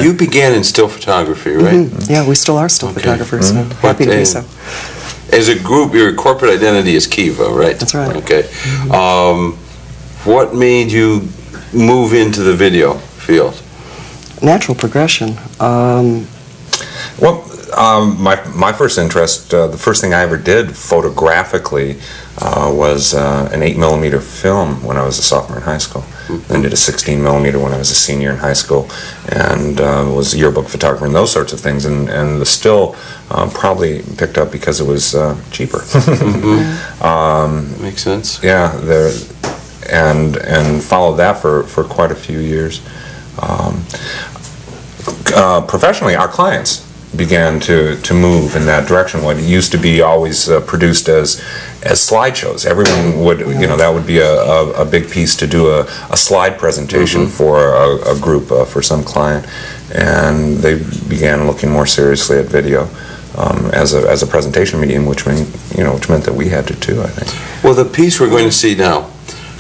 you began in still photography, right? Yeah, we still are still photographers. So happy to be so. As a group, your corporate identity is KEVA, right? That's right. Okay. What made you move into the video field? Natural progression. My first interest, the first thing I ever did photographically was an 8mm film when I was a sophomore in high school. Then did a 16mm when I was a senior in high school, and was a yearbook photographer and those sorts of things. And the still probably picked up because it was cheaper. Makes sense. Yeah, and followed that for quite a few years. Professionally, our clients began to move in that direction. What used to be always produced as slideshows. Everyone would, you know, that would be a big piece to do a slide presentation for a group, for some client, and they began looking more seriously at video as a presentation medium, which meant that we had to too, I think. Well, the piece we're going to see now,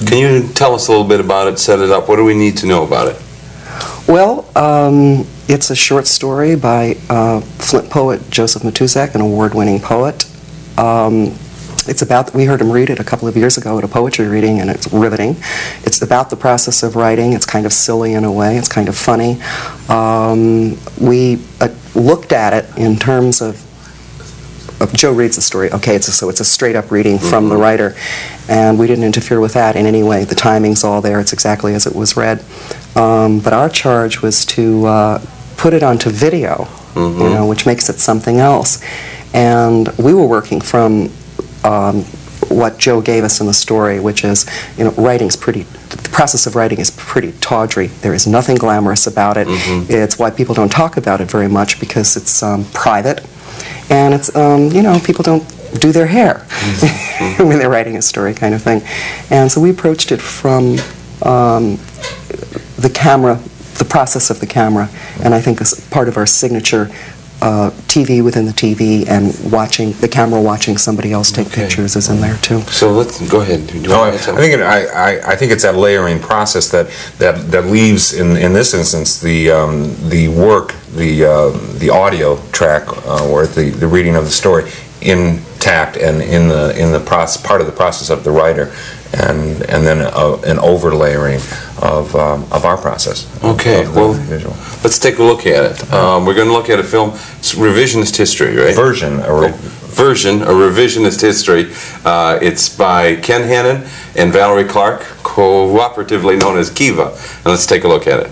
can you tell us a little bit about it, set it up? What do we need to know about it? Well, it's a short story by Flint poet Joseph Matuzak, an award-winning poet. It's about, we heard him read it a couple of years ago at a poetry reading, and it's riveting. It's about the process of writing. It's kind of silly in a way. It's kind of funny. We looked at it in terms of Joe reads the story. Okay, so it's a straight-up reading from the writer, and we didn't interfere with that in any way. The timing's all there. It's exactly as it was read. But our charge was to put it onto video, you know, which makes it something else. And we were working from what Joe gave us in the story, which is, you know, writing's pretty, the process of writing is pretty tawdry. There is nothing glamorous about it. It's why people don't talk about it very much, because it's private. And it's, you know, people don't do their hair when they're writing a story, kind of thing. And so we approached it from the camera, the process of the camera, and I think as part of our signature TV within the TV, and watching the camera, watching somebody else take pictures is in there too. So let's go ahead. I think it's that layering process that leaves in this instance the work, the audio track or the reading of the story intact and in the part of the process of the writer, and then an overlayering of our process. Okay, well, let's take a look at it. We're going to look at a film. It's revisionist history, right? Version, a revisionist history. It's by Hannon and Valerie Clarke, cooperatively known as KEVA. And let's take a look at it.